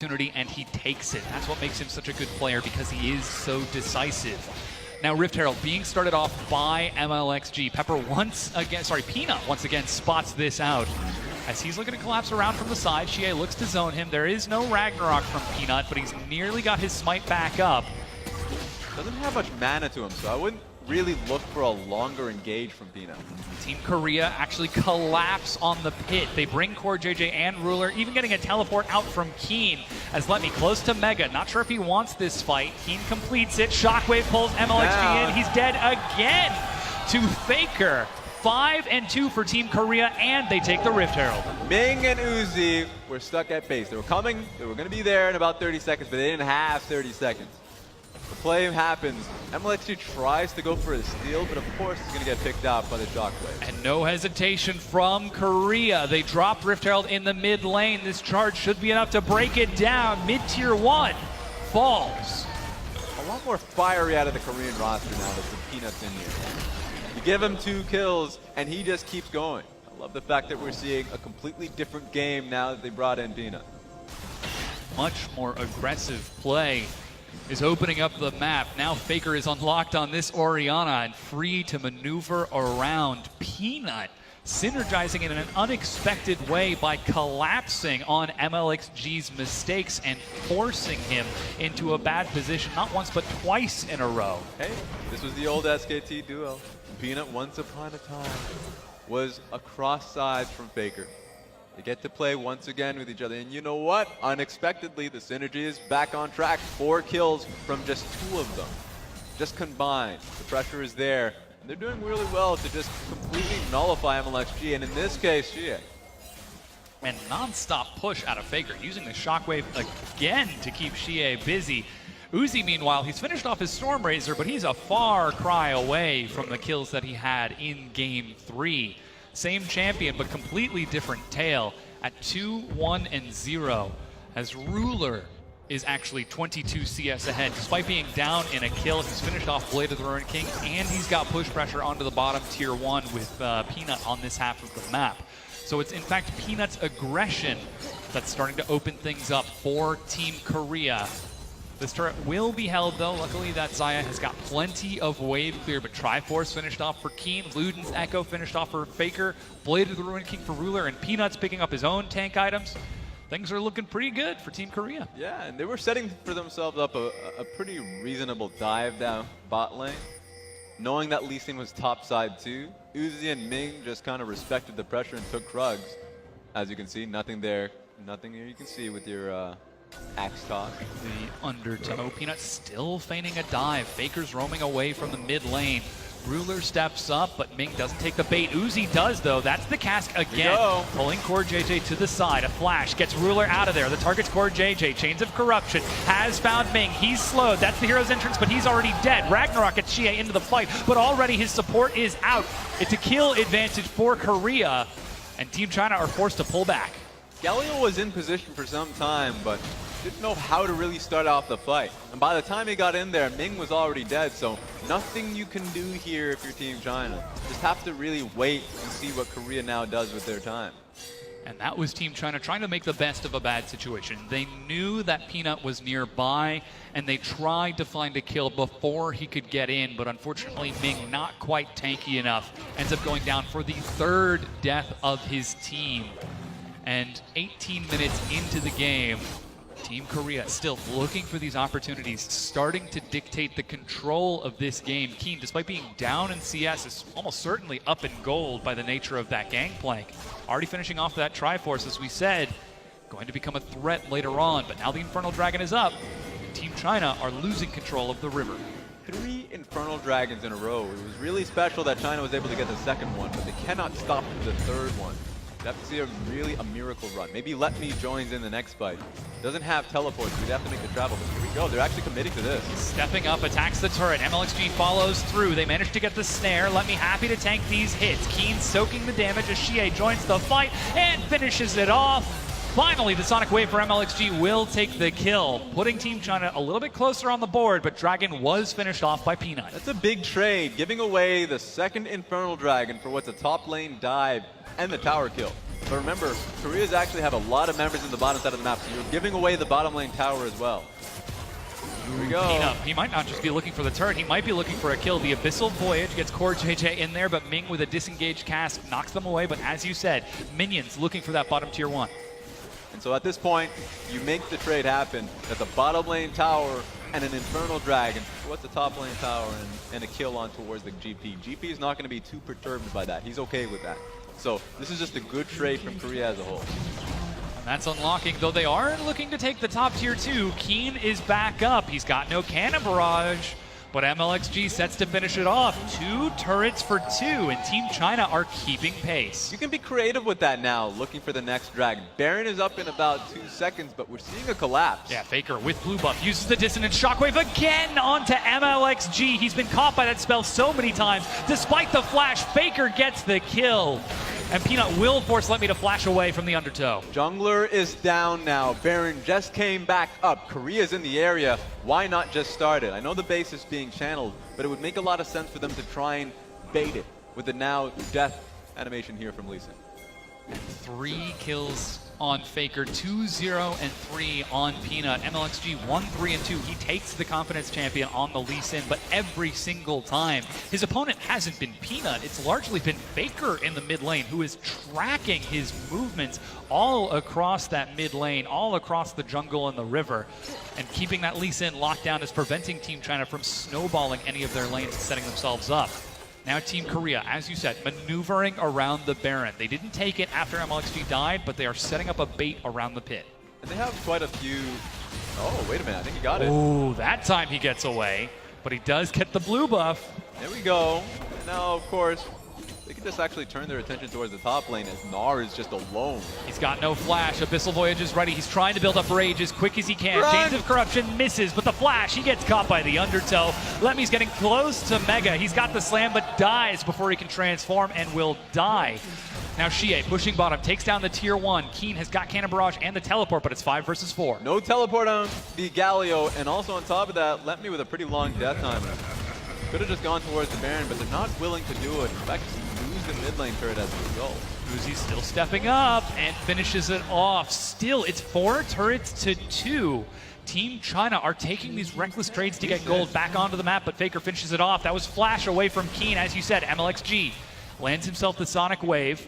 opportunity and he takes it. That's what makes him such a good player, because he is so decisive. Now Rift Herald being started off by MLXG. Pepper Peanut once again spots this out. As he's looking to collapse around from the side, Shie looks to zone him. There is no Ragnarok from Peanut, but he's nearly got his smite back up. Doesn't have much mana to him, so I wouldn't really look for a longer engage from Peanut. Team Korea actually collapse on the pit. They bring Core JJ and Ruler, even getting a teleport out from Keen. As Let Me close to Mega. Not sure if he wants this fight. Keen completes it. Shockwave pulls MLXG in. He's dead again to Faker. 5 and 2 for Team Korea, and they take the Rift Herald. Ming and Uzi were stuck at base. They were coming, they were going to be there in about 30 seconds, but they didn't have 30 seconds. The play happens. MLXG tries to go for a steal, but of course he's going to get picked out by the Shockwave. And no hesitation from Korea. They drop Rift Herald in the mid lane. This charge should be enough to break it down. Mid-tier 1 falls. A lot more fiery out of the Korean roster now that the Peanut's in here. You give him 2 kills, and he just keeps going. I love the fact that we're seeing a completely different game now that they brought in Peanut. Much more aggressive play is opening up the map. Now Faker is unlocked on this Orianna and free to maneuver around. Peanut synergizing in an unexpected way by collapsing on MLXG's mistakes and forcing him into a bad position, not once but twice in a row. Hey, this was the old SKT duo. Peanut, once upon a time, was across sides from Faker. They get to play once again with each other, and you know what? Unexpectedly, the synergy is back on track. 4 kills from just 2 of them. Just combined. The pressure is there. And they're doing really well to just completely nullify MLXG, and in this case, Shie. And non-stop push out of Faker, using the Shockwave again to keep Shie busy. Uzi, meanwhile, he's finished off his Stormrazor, but he's a far cry away from the kills that he had in Game 3. Same champion, but completely different tale at 2-1 and 0, as Ruler is actually 22 CS ahead. Despite being down in a kill, he's finished off Blade of the Ruined King, and he's got push pressure onto the bottom tier 1 with Peanut on this half of the map. So it's in fact Peanut's aggression that's starting to open things up for Team Korea. This turret will be held, though. Luckily, that Xayah has got plenty of wave clear, but Triforce finished off for Keen. Luden's Echo finished off for Faker. Blade of the Ruined King for Ruler, and Peanut's picking up his own tank items. Things are looking pretty good for Team Korea. Yeah, and they were setting for themselves up a pretty reasonable dive down bot lane. Knowing that Lee Sin was top side too, Uzi and Ming just kind of respected the pressure and took Krugs. As you can see, nothing there. Nothing here you can see with your axe talk. The undertow. Peanut still feigning a dive. Faker's roaming away from the mid lane. Ruler steps up, but Ming doesn't take the bait. Uzi does, though. That's the cask again. Pulling Core JJ to the side. A flash gets Ruler out of there. The target's Core JJ. Chains of Corruption has found Ming. He's slowed. That's the hero's entrance, but he's already dead. Ragnarok gets Shie into the fight, but already his support is out. It's a kill advantage for Korea, and Team China are forced to pull back. Galio was in position for some time, but didn't know how to really start off the fight. And by the time he got in there, Ming was already dead, so nothing you can do here if you're Team China. Just have to really wait and see what Korea now does with their time. And that was Team China trying to make the best of a bad situation. They knew that Peanut was nearby, and they tried to find a kill before he could get in, but unfortunately Ming, not quite tanky enough, ends up going down for the 3rd death of his team. And 18 minutes into the game, Team Korea still looking for these opportunities, starting to dictate the control of this game. Keen, despite being down in CS, is almost certainly up in gold by the nature of that gangplank. Already finishing off that Triforce, as we said, going to become a threat later on, but now the Infernal Dragon is up. Team China are losing control of the river. 3 Infernal Dragons in a row. It was really special that China was able to get the 2nd one, but they cannot stop the 3rd one. You have to see a miracle run. Maybe Let Me joins in the next fight. Doesn't have teleports, so we'd have to make the travel. But here we go, they're actually committing to this. Stepping up, attacks the turret. MLXG follows through. They manage to get the snare. Let Me happy to tank these hits. Keen soaking the damage as Shie joins the fight and finishes it off. Finally, the Sonic Wave for MLXG will take the kill, putting Team China a little bit closer on the board, but Dragon was finished off by Peanut. That's a big trade, giving away the 2nd Infernal Dragon for what's a top lane dive and the tower kill. But remember, Korea's actually have a lot of members in the bottom side of the map, so you're giving away the bottom lane tower as well. Here we go. Peanut, he might not just be looking for the turret, he might be looking for a kill. The Abyssal Voyage gets Core JJ in there, but Ming with a disengaged cast knocks them away. But as you said, minions looking for that bottom tier 1. And so at this point, you make the trade happen. That's a bottom lane tower and an Infernal Dragon. What's the top lane tower and a kill on towards the GP. GP is not going to be too perturbed by that. He's okay with that. So this is just a good trade from Korea as a whole. And that's unlocking, though they are looking to take the top tier 2. Keen is back up. He's got no cannon barrage, but MLXG sets to finish it off. 2 turrets for 2, and Team China are keeping pace. You can be creative with that now, looking for the next dragon. Baron is up in about 2 seconds, but we're seeing a collapse. Yeah, Faker with blue buff uses the Dissonant Shockwave again onto MLXG. He's been caught by that spell so many times. Despite the flash, Faker gets the kill. And Peanut will force Let Me to flash away from the undertow. Jungler is down now. Baron just came back up. Korea's in the area. Why not just start it? I know the base is being channeled, but it would make a lot of sense for them to try and bait it with the now death animation here from Lee Sin. 3 kills on Faker, 2-0 and 3 on Peanut. MLXG 1-3 and 2. He takes the confidence champion on the Lee Sin, but every single time his opponent hasn't been Peanut. It's largely been Faker in the mid lane, who is tracking his movements all across that mid lane, all across the jungle and the river, and keeping that Lee Sin locked down is preventing Team China from snowballing any of their lanes and setting themselves up. Now Team Korea, as you said, maneuvering around the Baron. They didn't take it after MLXG died, but they are setting up a bait around the pit. And they have quite a few... Oh, wait a minute. I think he got it. Oh, that time he gets away, but he does get the blue buff. There we go. And now, of course, they can just actually turn their attention towards the top lane as Gnar is just alone. He's got no flash. Abyssal Voyage is ready. He's trying to build up rage as quick as he can. Run! Chains of Corruption misses, but the flash, he gets caught by the undertow. Lemmy's getting close to Mega. He's got the slam, but dies before he can transform and will die. Now Xie pushing bottom, takes down the tier 1. Keen has got Cannon Barrage and the teleport, but it's 5 versus 4. No teleport on the Galio, and also on top of that, Let Me with a pretty long death time. Could have just gone towards the Baron, but they're not willing to do it. In fact, lose the mid lane turret as a result. Uzi's still stepping up and finishes it off. Still, it's 4 turrets to 2. Team China are taking these reckless trades to get gold back onto the map, but Faker finishes it off. That was flash away from Keen, as you said. MLXG lands himself the Sonic Wave,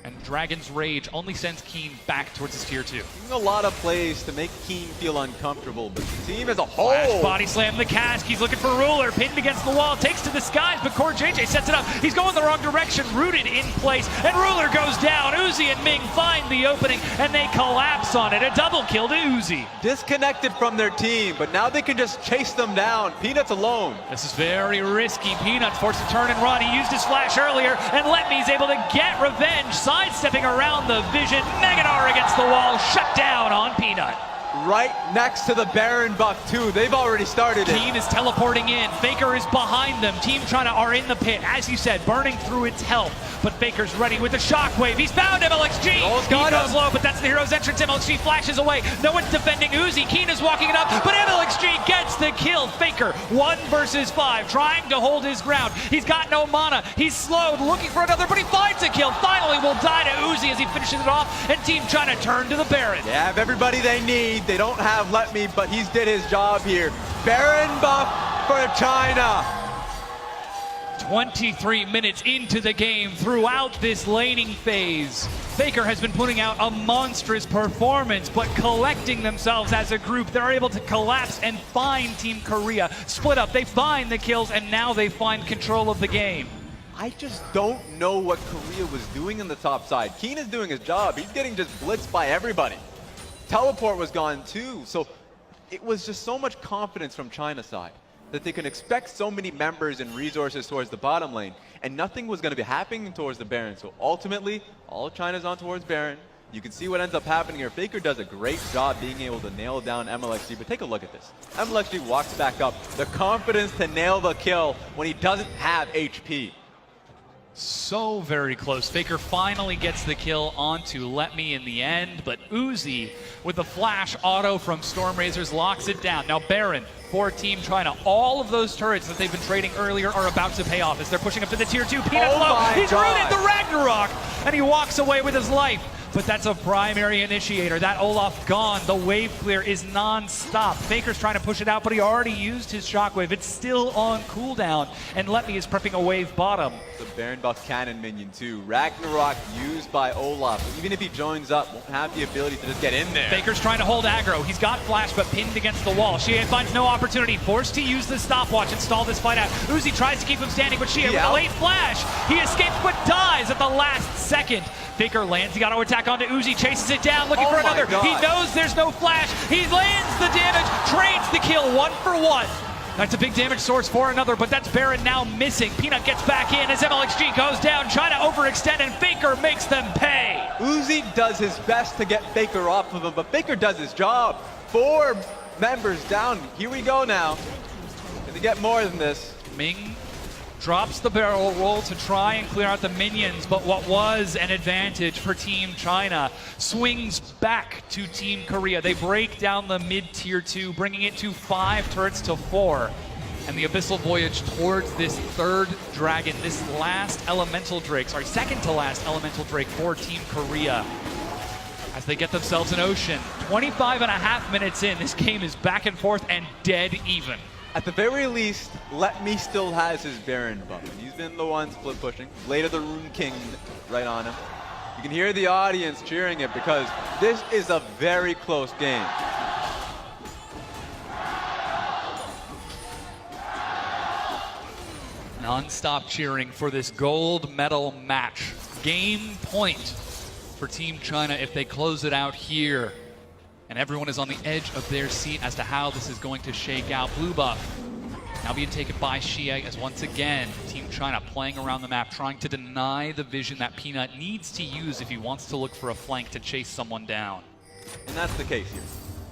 and Dragon's Rage only sends Keen back towards his tier 2. A lot of plays to make Keen feel uncomfortable, but the team as a whole... Flash body slam the cask. He's looking for Ruler, pinned against the wall, takes to the skies, but Core JJ sets it up. He's going the wrong direction, rooted in place, and Ruler goes down. Uzi and Ming find the opening, and they collapse on it. A double kill to Uzi. Disconnected from their team, but now they can just chase them down. Peanut's alone. This is very risky. Peanut's forced to turn and run. He used his flash earlier, and Letme's able to get revenge, sidestepping around the vision. Meganar against the wall, shut down on Peanut. Right next to the Baron buff too. They've already started it. Keen is teleporting in. Faker is behind them. Team China are in the pit, as you said, burning through its health. But Faker's ready with the shockwave. He's found MLXG. He goes low, but that's the hero's entrance. MLXG flashes away. No one's defending Uzi. Keen is walking it up, but MLXG gets the kill. Faker, 1 versus 5, trying to hold his ground. He's got no mana. He's slowed, looking for another, but he finds a kill. Finally will die to Uzi as he finishes it off, and Team China turn to the Baron. They have everybody they need. They don't have Let Me, but he's did his job here. Baron buff for China. 23 minutes into the game, throughout this laning phase, Faker has been putting out a monstrous performance, but collecting themselves as a group, they're able to collapse and find Team Korea. Split up, they find the kills, and now they find control of the game. I just don't know what Korea was doing in the top side. Keen is doing his job. He's getting just blitzed by everybody. Teleport was gone too, so it was just so much confidence from China's side that they can expect so many members and resources towards the bottom lane, and nothing was going to be happening towards the Baron. So ultimately, all of China's on towards Baron. You can see what ends up happening here. Faker does a great job being able to nail down MLXG, but take a look at this. MLXG walks back up. The confidence to nail the kill when he doesn't have HP. So very close. Faker finally gets the kill onto Let Me in the end, but Uzi with the flash auto from Stormrazers locks it down. Now Baron for Team China. All of those turrets that they've been trading earlier are about to pay off as they're pushing up to the tier 2. Peanut low. He's rooted the Ragnarok, and he walks away with his life. But that's a primary initiator. That Olaf gone. The wave clear is non-stop. Faker's trying to push it out, but he already used his shockwave. It's still on cooldown, and Let Me is prepping a wave bottom. The Baron buff cannon minion too. Ragnarok used by Olaf. Even if he joins up, won't have the ability to just get in there. Faker's trying to hold aggro. He's got flash, but pinned against the wall. Shea finds no opportunity. Forced to use the stopwatch and stall this fight out. Uzi tries to keep him standing, but Shea with a late flash. He escapes, but dies at the last second. Faker lands the auto attack onto Uzi, chases it down, looking for another. He knows there's no flash. He lands the damage, trades the kill 1-for-1. That's a big damage source for another, but that's Baron now missing. Peanut gets back in as MLXG goes down. China overextend, and Faker makes them pay. Uzi does his best to get Faker off of him, but Faker does his job. 4 members down. Here we go now. Gonna get more than this. Ming drops the barrel roll to try and clear out the minions, but what was an advantage for Team China swings back to Team Korea. They break down the mid-tier 2, bringing it to 5 turrets to 4. And the abyssal voyage towards this third dragon, this last elemental drake, second to last elemental drake for Team Korea. As they get themselves an ocean. 25.5 minutes in, this game is back and forth and dead even. At the very least, Let Me still has his Baron buff. And he's been the one split pushing. Blade of the Rune King right on him. You can hear the audience cheering it because this is a very close game. Non-stop cheering for this gold medal match. Game point for Team China if they close it out here. And everyone is on the edge of their seat as to how this is going to shake out. Blue buff now being taken by Xie as once again Team China playing around the map, trying to deny the vision that Peanut needs to use if he wants to look for a flank to chase someone down. And that's the case here.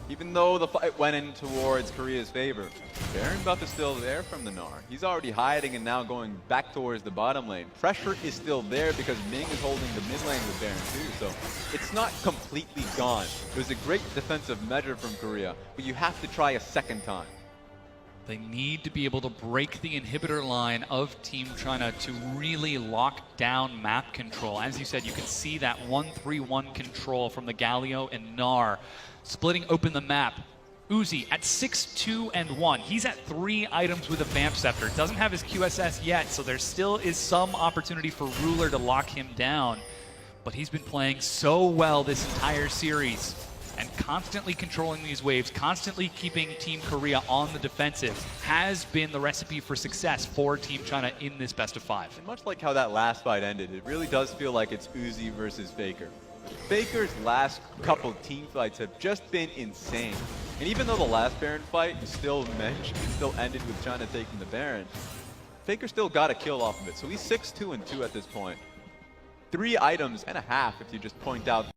Even though the fight went in towards Korea's favor, Baron buff is still there from the Gnar. He's already hiding and now going back towards the bottom lane. Pressure is still there because Ming is holding the mid lane with Baron too, so it's not completely gone. It was a great defensive measure from Korea, but you have to try a second time. They need to be able to break the inhibitor line of Team China to really lock down map control. As you said, you can see that 1-3-1 control from the Galio and Gnar, splitting open the map. Uzi at 6-2-1. He's at 3 items with a Vamp Scepter. Doesn't have his QSS yet, so there still is some opportunity for Ruler to lock him down. But he's been playing so well this entire series and constantly controlling these waves, constantly keeping Team Korea on the defensive has been the recipe for success for Team China in this best of 5. And much like how that last fight ended, it really does feel like it's Uzi versus Faker. Faker's last couple team fights have just been insane. And even though the last Baron fight still ended with China taking the Baron, Faker still got a kill off of it. So he's 6-2-2 at this point. 3 items and a half if you just point out